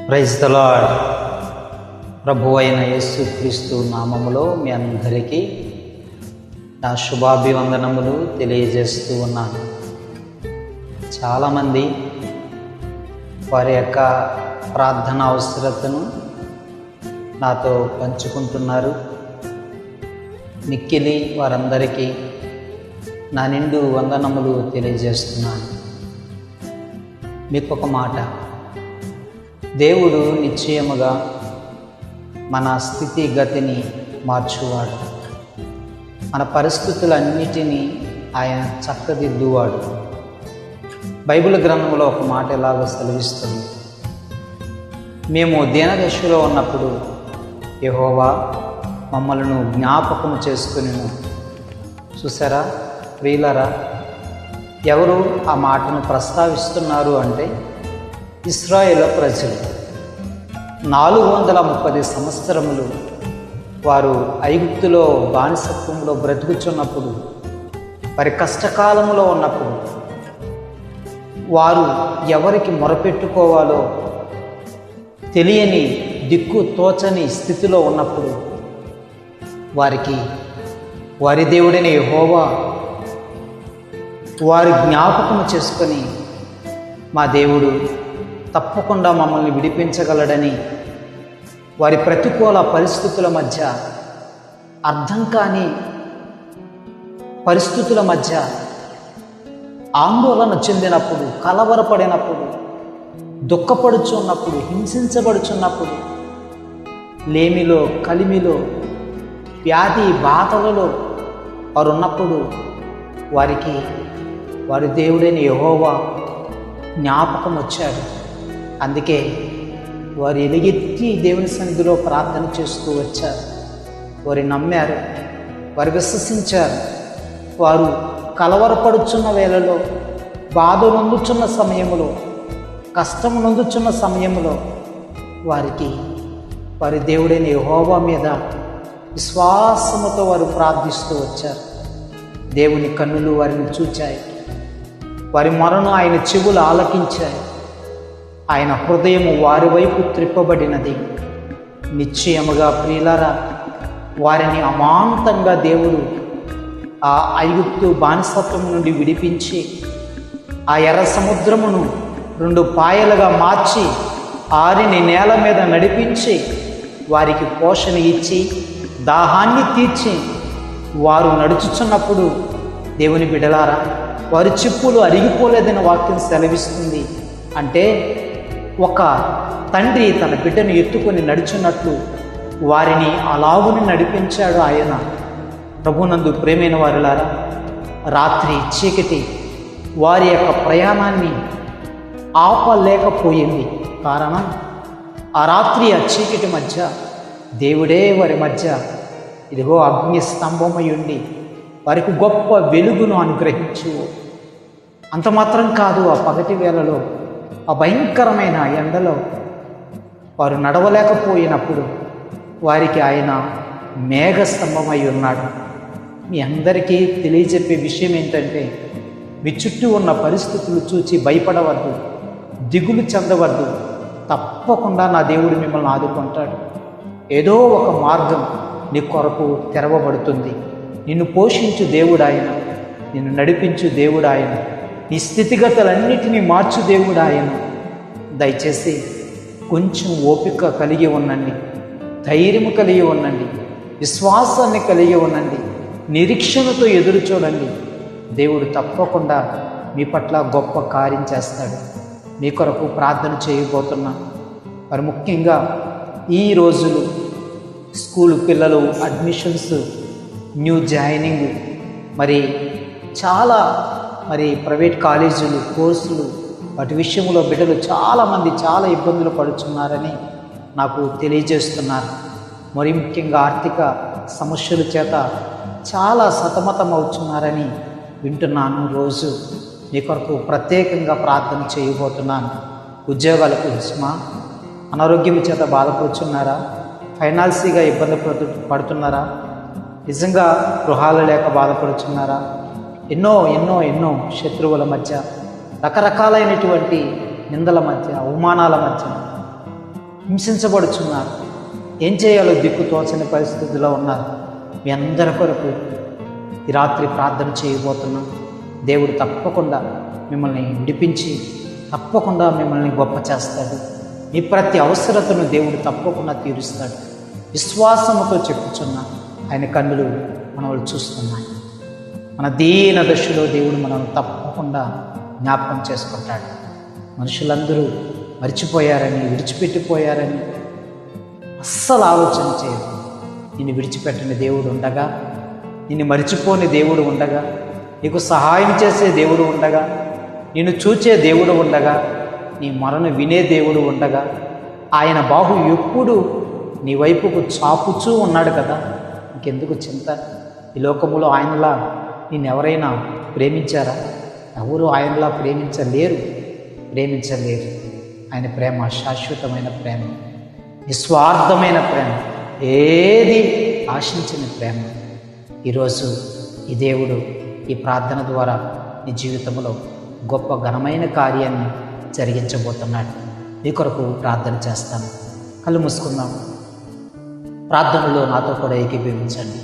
Praise the lord. ప్రభువు అయిన యేసుక్రీస్తు నామములో మీ అందరికీ నా శుభాభివందనములు తెలియజేస్తూ ఉన్నాను. చాలామంది వారి యొక్క ప్రార్థన అవసరతను నాతో పంచుకుంటున్నారు. మిక్కిలి వారందరికీ నా నిండు వందనములు తెలియజేస్తున్నాను. మీకు ఒక మాట, దేవుడు నిశ్చయముగా మన స్థితిగతిని మార్చువాడు. మన పరిస్థితులన్నిటినీ ఆయన చక్కదిద్దువాడు. బైబిల్ గ్రంథంలో ఒక మాట ఎలాగో సెలవిస్తుంది, మేము దీనదశలో ఉన్నప్పుడు యెహోవా మమ్మలను జ్ఞాపకం చేసుకుని. చూసారా ప్రియులారా, ఎవరు ఆ మాటను ప్రస్తావిస్తున్నారు అంటే ఇశ్రాయేలు ప్రజలు. 430 సంవత్సరములు వారు ఐగుప్తులో బానిసత్వంలో బ్రతుకుచున్నప్పుడు, వారి కష్టకాలంలో ఉన్నప్పుడు, వారు ఎవరికి మొరపెట్టుకోవాలో తెలియని దిక్కు తోచని స్థితిలో ఉన్నప్పుడు వారికి వారి దేవుడైన యెహోవా వారి జ్ఞాపకం చేసుకొని, మా దేవుడు తప్పకుండా మమ్మల్ని విడిపించగలడని వారి ప్రతికూల పరిస్థితుల మధ్య, అర్థం కాని పరిస్థితుల మధ్య ఆందోళన చెందినప్పుడు, కలవరపడినప్పుడు, దుఃఖపడుచున్నప్పుడు, హింసించబడుచున్నప్పుడు, లేమిలో కలిమిలో వ్యాధి బాధలలో వారు ఉన్నప్పుడు వారికి వారి దేవుడైన యెహోవా జ్ఞాపకం వచ్చాడు. అందుకే వారు ఎలుగెత్తి దేవుని సన్నిధిలో ప్రార్థన చేస్తూ వచ్చారు. వారు నమ్మారు, వారు విశ్వసించారు. వారు కలవరపడుచున్న వేళలో, బాధ నొందుచున్న సమయంలో, కష్టం నొందుచున్న సమయంలో వారికి వారి దేవుడైన యెహోవా మీద విశ్వాసముతో వారు ప్రార్థిస్తూ వచ్చారు. దేవుని కన్నులు వారిని చూచాయి, వారి మొరను ఆయన చెవులు ఆలకించాయి, ఆయన హృదయము వారి వైపు త్రిప్పబడినది. నిశ్చయముగా ప్రియులారా, వారిని అమాంతంగా దేవుడు ఆ ఐగుప్తు బానిసత్వం నుండి విడిపించి, ఆ ఎర్ర సముద్రమును 2 పాయలుగా మార్చి, ఆరిని నేల మీద నడిపించి, వారికి పోషణ ఇచ్చి, దాహాన్ని తీర్చి, వారు నడుచుచున్నప్పుడు దేవుని బిడ్డలారా, వారి చెప్పులు అరిగిపోలేదని వాక్యం సెలవిస్తుంది. అంటే ఒక తండ్రి తన బిడ్డను ఎత్తుకొని నడుచున్నట్లు వారిని అలాగుని నడిపించాడు ఆయన. ప్రభునందు ప్రేమైన వారులారా, రాత్రి చీకటి వారి యొక్క ప్రయాణాన్ని ఆపలేకపోయింది. కారణం, ఆ రాత్రి ఆ చీకటి మధ్య దేవుడే వారి మధ్య ఇదిగో అగ్ని స్తంభమై ఉండి వారికి గొప్ప వెలుగును అనుగ్రహించు. అంత మాత్రం కాదు, ఆ పగటి వేళలో, ఆ భయంకరమైన ఎండలో వారు నడవలేకపోయినప్పుడు వారికి ఆయన మేఘస్తంభమై ఉన్నాడు. మీ అందరికీ తెలియజెప్పే విషయం ఏంటంటే, మీ చుట్టూ ఉన్న పరిస్థితులు చూచి భయపడవద్దు, దిగులు చెందవద్దు. తప్పకుండా నా దేవుడు మిమ్మల్ని ఆదుకుంటాడు. ఏదో ఒక మార్గం నీ కొరకు తెరవబడుతుంది. నిన్ను పోషించు దేవుడు ఆయన, నిన్ను నడిపించు దేవుడు ఆయన, నీ స్థితిగతులన్నిటినీ మార్చు దేవుడు ఆయన. దయచేసి కొంచెం ఓపిక కలిగి ఉండండి, ధైర్యము కలిగి ఉండండి, విశ్వాసాన్ని కలిగి ఉండండి, నిరీక్షణతో ఎదురు చూడండి. దేవుడు తప్పకుండా మీ పట్ల గొప్ప కార్యం చేస్తాడు. మీ కొరకు ప్రార్థన చేయబోతున్నా. మరి ముఖ్యంగా ఈ రోజులు స్కూల్ పిల్లలు అడ్మిషన్స్, న్యూ జాయినింగ్, మరి చాలా ప్రైవేట్ కాలేజీలు, కోర్సులు, వాటి విషయంలో బిడ్డలు చాలామంది చాలా ఇబ్బందులు పడుతున్నారని నాకు తెలియజేస్తున్నారు. మరి ముఖ్యంగా ఆర్థిక సమస్యల చేత చాలా సతమతం అవుతున్నారని వింటున్నాను. రోజు మీ కొరకు ప్రత్యేకంగా ప్రార్థన చేయబోతున్నాను. ఉద్యోగాలకు హిస్మా, అనారోగ్యం చేత బాధపడుతున్నారా? ఫైనాన్సీగా ఇబ్బంది పడుతున్నారా? నిజంగా గృహాలు లేక బాధపడుతున్నారా? ఎన్నో ఎన్నో ఎన్నో శత్రువుల మధ్య, రకరకాలైనటువంటి నిందల మధ్య, అవమానాల మధ్య హింసించబడుచున్నారు, ఏం చేయాలో దిక్కు తోచని పరిస్థితిలో ఉన్నారు. మీ అందరి కొరకు ఈ రాత్రి ప్రార్థన చేయబోతున్నాం. దేవుడు తప్పకుండా మిమ్మల్ని విడిపించి తప్పకుండా మిమ్మల్ని గొప్ప చేస్తాడు. మీ ప్రతి అవసరతను దేవుడు తప్పకుండా తీరుస్తాడు. విశ్వాసముతో చెప్పుచున్నా ఆయన కన్నులు మనల్ని చూస్తున్నాయి. మన దీన దశలో దేవుడు మనల్ని తప్పకుండా జ్ఞాపకం చేసుకుంటాడు. మనుషులందరూ మర్చిపోయారని, విడిచిపెట్టిపోయారని అస్సలు ఆలోచన చేయదు. నిన్ను విడిచిపెట్టని దేవుడు ఉండగా, నిన్ను మరిచిపోని దేవుడు ఉండగా, నీకు సహాయం చేసే దేవుడు ఉండగా, నిన్ను చూచే దేవుడు ఉండగా, నీ మొరను వినే దేవుడు ఉండగా, ఆయన బాహు ఎప్పుడు నీ వైపుకు చాపుచూ ఉన్నాడు కదా. ఇంకెందుకు చింత? ఈ లోకములో ఆయనలా నిన్నెవరైనా ప్రేమించారా? ఎవరు ఆయనలా ప్రేమించలేరు. ఆయన ప్రేమ శాశ్వతమైన ప్రేమ, నిస్వార్థమైన ప్రేమ, ఏది ఆశించిన ప్రేమ. ఈరోజు ఈ దేవుడు ఈ ప్రార్థన ద్వారా నీ జీవితంలో గొప్ప ఘనమైన కార్యాన్ని జరిగించబోతున్నాడు. మీ కొరకు ప్రార్థన చేస్తాను. కళ్ళు మూసుకుందాం. ప్రార్థనలో నాతో కూడా ఏకీభవించండి.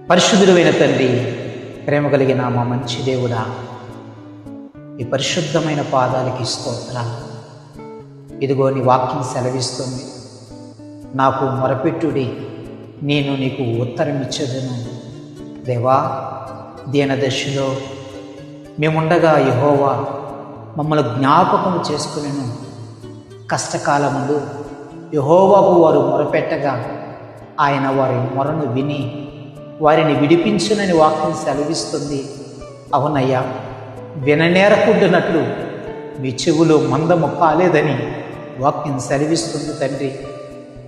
పరిశుద్ధుడైన తండ్రి, ప్రేమ కలిగిన మా మంచి దేవుడా, ఈ పరిశుద్ధమైన పాదాలకి స్తోత్రాలు. ఇదిగో నీ వాక్యం సెలవిస్తుంది, నాకు మొరపెట్టుడి, నేను నీకు ఉత్తరం ఇచ్చేదను. దేవా, దీనదశలో మేముండగా యెహోవా మమ్మల్ని జ్ఞాపకం చేసుకునేను. కష్టకాలముందు యెహోవాకు వారు మొరపెట్టగా ఆయన వారి మొరను విని వారిని విడిపించునని వాక్యం సెలవిస్తుంది. అవునయ్యా, విననేరకుండానట్లు మీ చెవులు మందము కాలేదని వాక్యం సెలవిస్తుంది తండ్రి.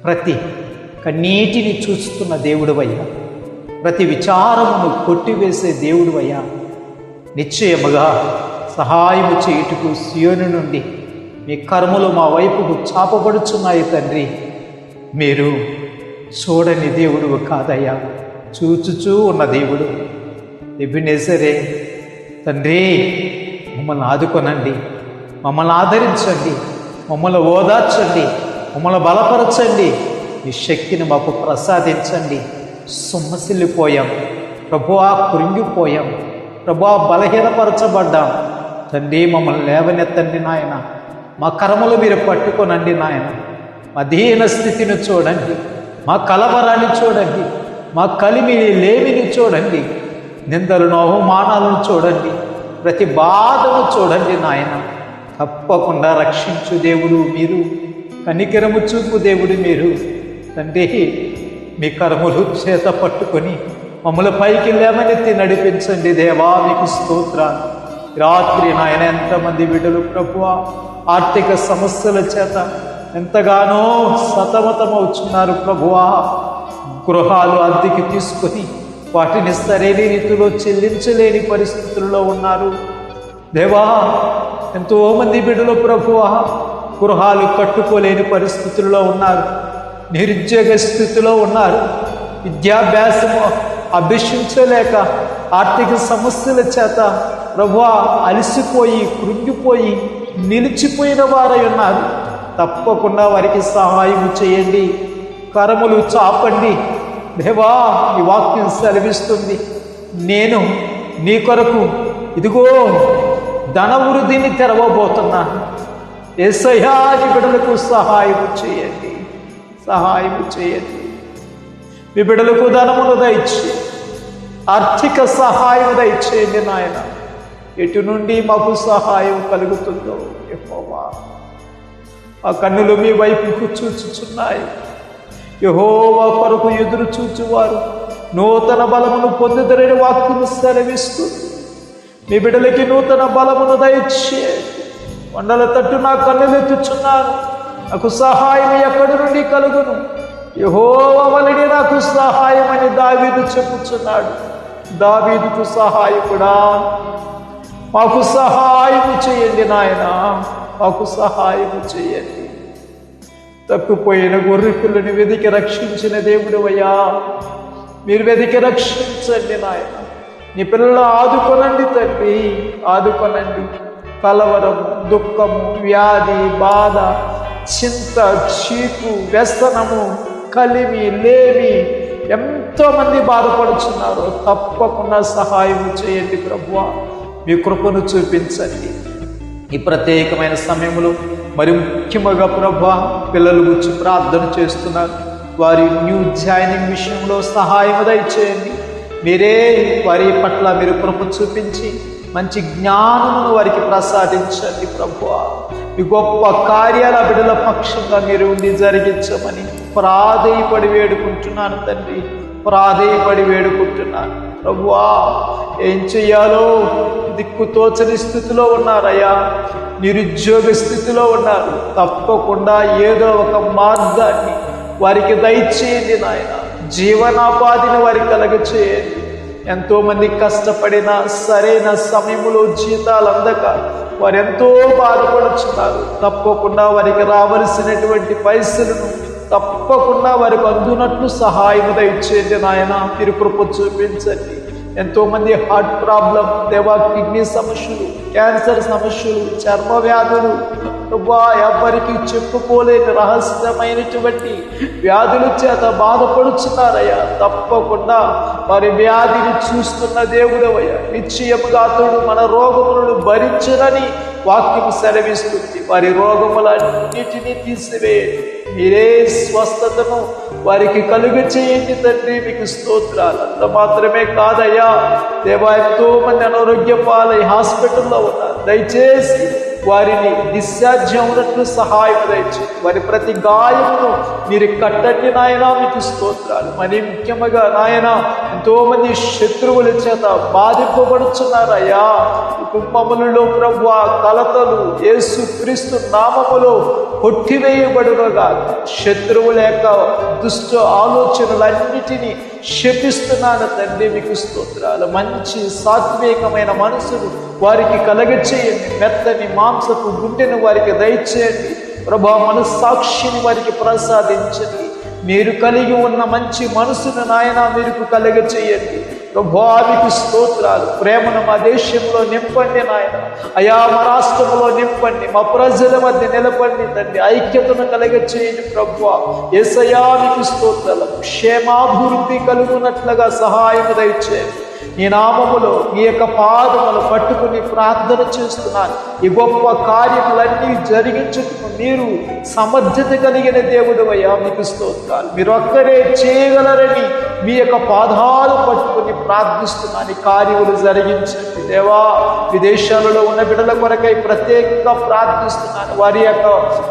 ప్రతి కన్నీటిని చూస్తున్న దేవుడువయ్యా, ప్రతి విచారమును కొట్టివేసే దేవుడువయ్యా, నిశ్చయముగా సహాయము చేయుటకు సియోను నుండి మీ కర్మలు మా వైపుకు చాపబడుచున్నాయి తండ్రి. మీరు చూడని దేవుడు కాదయ్యా, చూచుచూ ఉన్న దేవుడు. ఎబినేజరే తండ్రి, మమ్మల్ని ఆదుకొనండి, మమ్మల్ని ఆదరించండి, మమ్మల్ని ఓదార్చండి, మమ్మల్ని బలపరచండి, మీ శక్తిని మాకు ప్రసాదించండి. సొమ్మసిల్లిపోయాం ప్రభువా, కృంగిపోయాం ప్రభువా, బలహీనపరచబడ్డాం తండ్రి. మమ్మల్ని లేవనెత్తండి నాయన, మా కర్మలు మీరు పట్టుకొనండి నాయన. మా దీన స్థితిని చూడండి, మా కలవరాన్ని చూడండి, మా కలిమిని లేమిని చూడండి, నిందలను అవమానాలను చూడండి, ప్రతి బాధను చూడండి నాయన. తప్పకుండా రక్షించు దేవుడు మీరు, కనికరము చూపు దేవుడు మీరు తండ్రి. మీ కర్మలు చేత పట్టుకొని మమ్మల్ని పైకి లేవనెత్తి నడిపించండి దేవా, మీకు స్తోత్రాలు. రాత్రి నాయన ఎంతమంది బిడ్డలు ప్రభువా ఆర్థిక సమస్యల చేత ఎంతగానో సతమతమవుతున్నారు ప్రభువా. గృహాలు అద్దెకి తీసుకొని వాటిని సరైన రీతిలో చెల్లించలేని పరిస్థితుల్లో ఉన్నారు దేవా. ఎంతోమంది బిడ్డలు ప్రభువా గృహాలు కట్టుకోలేని పరిస్థితుల్లో ఉన్నారు, నిరుద్యోగ స్థితిలో ఉన్నారు, విద్యాభ్యాసము అభ్యసించలేక ఆర్థిక సమస్యల చేత ప్రభువా అలసిపోయి కృంగిపోయి నిలిచిపోయిన వారై ఉన్నారు. తప్పకుండా వారికి సహాయం చేయండి, కరములు చాపండి దేవా. ఈ వాక్యం సెలవిస్తుంది, నేను నీ కొరకు ఇదిగో ధన వృద్ధిని తెరవబోతున్నాను. యేసయ్యా, నీ బిడ్డలకు సహాయం చేయండి, సహాయం చేయండి. మీ బిడ్డలకు ధనమును దయచేయండి, ఆర్థిక సహాయం దయచేయండి నాయన. ఎటు నుండి మాకు సహాయం కలుగుతుందో యెహోవా, ఆ కన్నులు మీ వైపుకు చూచుచున్నాయి. యెహోవా కొరకు ఎదురు చూచువారు నూతన బలమును పొందుదరని వాక్యము సెలవిస్తుంది. మీ బిడ్డలకి నూతన బలమును దయచేయండి. కొండల తట్టు నా కన్నులెత్తుచున్నాను, నాకు సహాయం ఎక్కడి నుండి కలుగును? యెహోవా వలనే నాకు సహాయం అని దావీదు చెప్పుచున్నాడు. దావీదుకు సహాయకుడా, మాకు సహాయం చేయండి నాయన, మాకు సహాయం చేయండి. తప్పిపోయిన గొర్రె పిల్లని వెదికి రక్షించిన దేవుడు అయ్యా, మీరు వెదికి రక్షించండి నాయన. నీ పిల్లలు ఆదుకొనండి తండ్రి, ఆదుకొనండి. కలవరము, దుఃఖము, వ్యాధి, బాధ చింత, చీకు, వ్యసనము, కలిమి, లేమి ఎంతోమంది బాధపడుతున్నారు. తప్పకుండా సహాయం చేయండి ప్రభువా, మీ కృపను చూపించండి. ఈ ప్రత్యేకమైన సమయంలో మరి ముఖ్యంగా ప్రభువా, పిల్లలు గురించి ప్రార్థన చేస్తున్నారు. వారి న్యూ జాయినింగ్ విషయంలో సహాయం దయచేయండి. మీరే వారి పట్ల మీరు కృప చూపించి మంచి జ్ఞానమును వారికి ప్రసాదించండి ప్రభువా. ఈ గొప్ప కార్యాల బిడ్డల పక్షంగా మీరు ఉండి జరిగించమని ప్రాధేయపడి వేడుకుంటున్నాను తండ్రి, ప్రాధేయపడి వేడుకుంటున్నాను ప్రభువా. ఏం చెయ్యాలో దిక్కుతోచని స్థితిలో ఉన్నారయ్యా, నిరుద్యోగ స్థితిలో ఉన్నారు. తప్పకుండా ఏదో ఒక మార్గాన్ని వారికి దయచేయండి నాయన, జీవనోపాధిని వారికి కలగచేయండి. ఎంతోమంది కష్టపడిన సరైన సమయంలో జీతాలు అందక వారు ఎంతో బాధపడుతున్నారు. తప్పకుండా వారికి రావలసినటువంటి పైసలను తప్పకుండా వారికి అందునట్లు సహాయం దయచేయండి నాయన, మీరు కృప చూపించండి. ఎంతోమంది హార్ట్ ప్రాబ్లం, దేవా, కిడ్నీ సమస్యలు, క్యాన్సర్ సమస్యలు, చర్మ వ్యాధులు, ఎవరికి చెప్పుకోలేని రహస్యమైనటువంటి వ్యాధుల చేత బాధపడుతున్నారయ్యా. తప్పకుండా వారి వ్యాధిని చూస్తున్న దేవుడవయ్యా, నిశ్చయముగా అతడు మన రోగములను భరించరని వాక్యం సెలవిస్తుంది. వారి రోగములన్నిటినీ తీసివేయండి, మీరే స్వస్థతను వారికి కలుగ చేయండి తండ్రి, మీకు స్తోత్రాలు. అంత మాత్రమే కాదయ్యా దేవా, ఎంతో మంది అనారోగ్య పాలై హాస్పిటల్లో ఉన్నారు. దయచేసి వారిని డిశ్చార్జ్ అవునట్లు సహాయం దయచేయండి. వారి ప్రతి గాయమును మీరు కట్టండి నాయన, మీకు స్తోత్రాలు. మరి ముఖ్యంగా నాయన, ఎంతో మంది శత్రువుల చేత బాధింపబడుచున్నారయ్యా. కుటుంబములలో ప్రభువా కలతలు యేసు క్రీస్తు నామములో కొట్టివేయబడునుగా. శత్రువుల యొక్క దుష్ట ఆలోచనలన్నిటినీ శపిస్తున్నాను తండ్రి, మీకు స్తోత్రాలు. మంచి సాత్వికమైన మనసును వారికి కలగచేయండి. మెత్తని మాంసపు గుండెను వారికి దయచేయండి ప్రభా. మనస్సాక్షిని వారికి ప్రసాదించండి. మీరు కలిగి ఉన్న మంచి మనసును నాయన మీరు కలగచేయండి ప్రభా, మీకు స్తోత్రాలు. ప్రేమను మా దేశంలో నింపండి నాయన. అయా మా రాష్ట్రంలో నింపండి, మా ప్రజల మధ్య నిలపండి తండ్రి. ఐక్యతను కలగచేయండి ప్రభువా. యేసయ్యా మీకు స్తోత్రాలు. క్షేమాభివృద్ధి కలుగునట్లుగా సహాయం దయచేయండి. ఈ నామములో మీ యొక్క పాదములు పట్టుకుని ప్రార్థన చేస్తున్నాను. ఈ గొప్ప కార్యములన్నీ జరిగించుటకు మీరు సమర్థత కలిగిన దేవుడు అయ్యా, మీకు స్తోత్రాలు. మీరు ఒక్కరే చేయగలరని మీ యొక్క పాదాలు పట్టుకుని ప్రార్థిస్తున్నాను. ఈ కార్యములు జరిగించండి దేవా. విదేశాలలో ఉన్న బిడ్డల కొరకై ప్రత్యేకంగా ప్రార్థిస్తున్నాను. వారి యొక్క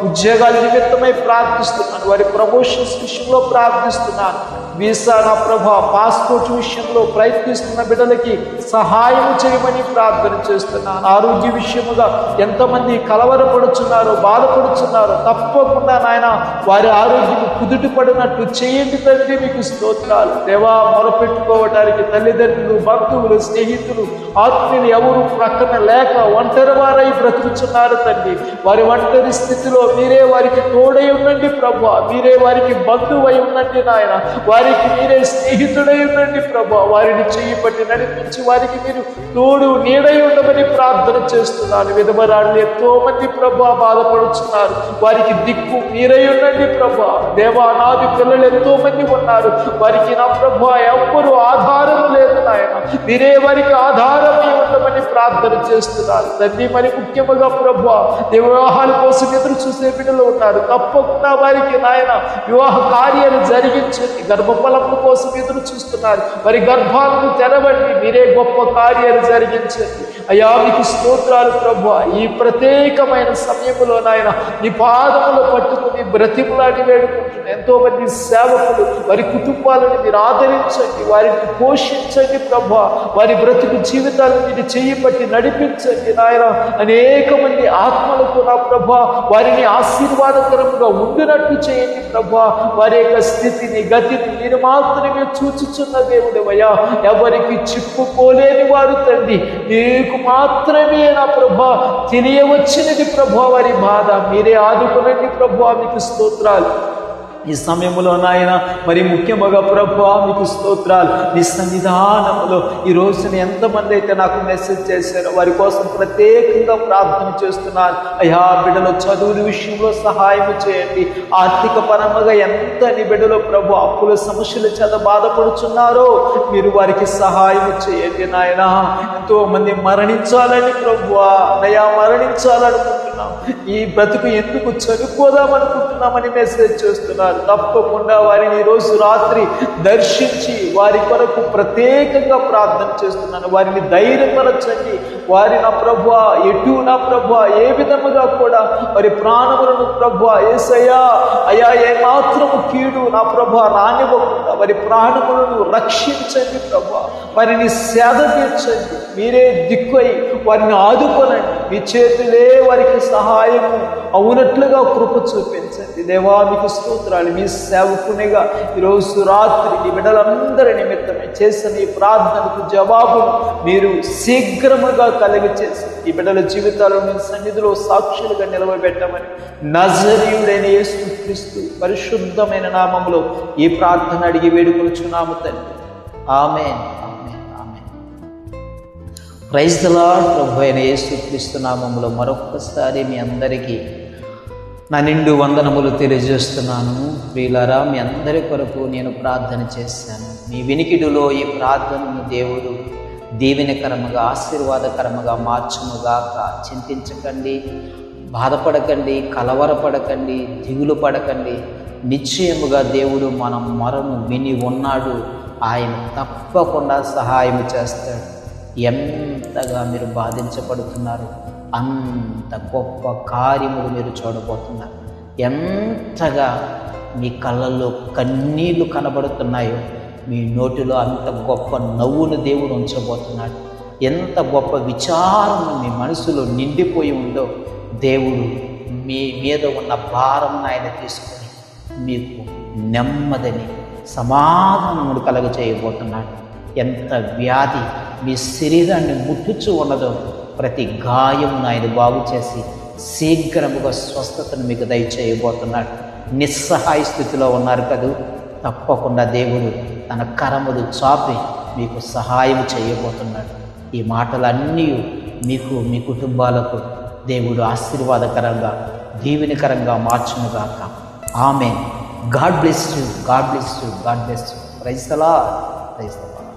ఉద్యోగాల నిమిత్తమై ప్రార్థిస్తున్నాను. వారి ప్రమోషన్స్ విషయంలో ప్రార్థిస్తున్నాను. వీసా నా ప్రభా, పాస్పోర్ట్ విషయంలో ప్రయత్నిస్తున్న బిడ్డలకి సహాయం చేయమని ప్రార్థన చేస్తున్నాను. ఆరోగ్య విషయముగా ఎంతమంది కలవరపడుచున్నారో, బాధపడుచున్నారో, తప్పకుండా నాయన వారి ఆరోగ్యం కుదుటపడినట్టు చేయండి తండ్రి, మీకు స్తోత్రాలు దేవా. మొరపెట్టుకోవటానికి తల్లిదండ్రులు, బంధువులు, స్నేహితులు, ఆత్మీయులు ఎవరు ప్రక్కన లేక ఒంటరి వారై బ్రతుకుచున్నారు తండ్రి. వారి ఒంటరి స్థితిలో మీరే వారికి తోడై ఉండండి ప్రభా. మీరే వారికి బంధువై ఉండండి నాయన. వారికి మీరే స్నేహితుడై ఉండండి ప్రభా. వారిని చెయ్యి పట్టి నడిపించి వారికి మీరు తోడు నీడై ఉండమని ప్రార్థన చేస్తున్నాను. విధవరాళ్ళు ఎంతో మంది ప్రభా బాధపడుతున్నారు. వారికి దిక్కు మీరై ఉండండి ప్రభా. దేవా, నాది పిల్లలు ఎంతో మంది ఉన్నారు. వారికి నా ప్రభా ఎవ్వరు ఆధారం లేదు నాయన. మీరే వారికి ఆధారమై ఉండమని ప్రార్థన చేస్తున్నారు తండ్రి. మరి ముఖ్యముగా ప్రభా, వివాహాల కోసం ఎదురు చూసే బిడ్డలు ఉన్నారు. తప్పకుండా వారికి నాయన వివాహ కార్యాలు జరిగించండి. గర్భఫలముల కోసం ఎదురు చూస్తున్నారు. వారి గర్భాలను తెరవండి. మీరే గొప్ప కార్యాలు జరిగించండి అయ్యా, మీకు స్తోత్రాలు ప్రభా. ఈ ప్రత్యేకమైన సమయంలో నాయన నీ పాదములు పట్టుకుని బ్రతిమలాడి వేడుకుంటున్నాను. ఎంతో మంది సేవకులు, వారి కుటుంబాలను మీరు ఆదరించండి, వారిని పోషించండి ప్రభా. వారి బ్రతుకు జీవితాలను మీరు చెయ్యి పట్టి నడిపించండి నాయన. అనేక మంది ఆత్మలకు నా ప్రభా వారిని ఆశీర్వాదకరంగా ఉండినట్టు చేయండి ప్రభా. వారి యొక్క స్థితిని, గతిని మీరు మాత్రమే చూచుచున్న దేవుడు అయ్యా. ఎవరికి చెప్పుకోలేని వారు తండ్రి, నీకు మాత్రమే నా ప్రభా తెలియవచ్చినది ప్రభా వారి బాధ. మీరే ఆదుకునండి ప్రభా, మీకు స్తోత్రాలు. ఈ సమయంలో నాయన మరి ముఖ్యముగా ప్రభువా మీకు స్తోత్రాలు. నీ సన్నిధానములో ఈ రోజున ఎంతమంది అయితే నాకు మెసేజ్ చేశారో వారి కోసం ప్రత్యేకంగా ప్రార్థన చేస్తున్నాను. అయ్యా, బిడ్డల చదువుల విషయంలో సహాయం చేయండి. ఆర్థిక పరముగా ఎంత నీ బిడ్డలో ప్రభు అప్పుల సమస్యల చేత బాధపడుచున్నారో మీరు వారికి సహాయం చేయండి నాయన. ఎంతో మంది మరణించాలని ప్రభువా నయా మరణించాలనుకుంటున్నాం, ఈ బ్రతుకు ఎందుకు చనిపోదామనుకుంటున్నామని మెసేజ్ చేస్తున్నారు. తప్పకుండా వారిని ఈరోజు రాత్రి దర్శించి వారి కొరకు ప్రత్యేకంగా ప్రార్థన చేస్తున్నాను. వారిని ధైర్యపరచండి. వారి నా ప్రభువా ఎటు నా ప్రభువా ఏ విధముగా కూడా వారి ప్రాణములను ప్రభువా యేసయ్యా అయ్యా ఏమాత్రము కీడు నా ప్రభువా రానివ్వకుండా వారి ప్రాణములను రక్షించండి ప్రభువా. వారిని సేద తీర్చండి. మీరే దిక్కై వారిని ఆదుకోనండి. మీ చేతులే వారికి సహాయము అవునట్లుగా కృప చూపించండి. దేవా మీకు స్తోత్రాలు. మీ సేవకునిగా ఈరోజు రాత్రి ఈ బిడ్డలందరి నిమిత్తమే చేసిన ఈ ప్రార్థనకు జవాబును మీరు శీఘ్రముగా కలిగి చేసి ఈ బిడ్డల జీవితాలను మీ సన్నిధిలో సాక్షులుగా నిలవబెట్టమని నజరీయుడైన యేసుక్రీస్తు పరిశుద్ధమైన నామములో ఈ ప్రార్థన అడిగి వేడుకొనుచున్నాము తండ్రి. Amen, amen, amen. Praise the Lord. ప్రభు అయిన యేసుక్రీస్తు నామములో మరొక్కసారి మీ అందరికీ నా నిండు వందనములు తెలియజేస్తున్నాను. ప్రియులారా, మీ అందరి కొరకు నేను ప్రార్థన చేశాను. మీ వినికిడిలో ఈ ప్రార్థనను దేవుడు దీవెనకరముగా ఆశీర్వాదకరముగా మార్చునుగాక. చింతించకండి, బాధపడకండి, కలవరపడకండి, దిగులు పడకండి. నిశ్చయముగా దేవుడు మన మొరను విని ఉన్నాడు. ఆయన తప్పకుండా సహాయం చేస్తాడు. ఎంతగా మీరు బాధించబడుతున్నారు అంత గొప్ప కార్యములు మీరు చూడబోతున్నారు. ఎంతగా మీ కళ్ళల్లో కన్నీళ్లు కనబడుతున్నాయో మీ నోటిలో అంత గొప్ప నవ్వును దేవుడు ఉంచబోతున్నాడు. ఎంత గొప్ప విచారం మీ మనసులో నిండిపోయి ఉందో దేవుడు మీ మీద ఉన్న భారం ఆయన తీసుకొని మీకు నెమ్మదిని సమాధానమును కలగచేయబోతున్నాడు. ఎంత వ్యాధి మీ శరీరాన్ని ముట్టుచు ఉన్నదో ప్రతి గాయమును ఆయన బాగు చేసి శీఘ్రముగా స్వస్థతను మీకు దయచేయబోతున్నాడు. నిస్సహాయ స్థితిలో ఉన్నారు కదూ, తప్పకుండా దేవుడు తన కరములు చాపి మీకు సహాయం చేయబోతున్నాడు. ఈ మాటలన్నీ మీకు మీ కుటుంబాలకు దేవుడు ఆశీర్వాదకరంగా దీవెనకరంగా మార్చునుగాక. Amen. God bless you, God bless you, God bless you. Praise the Lord, praise the lord.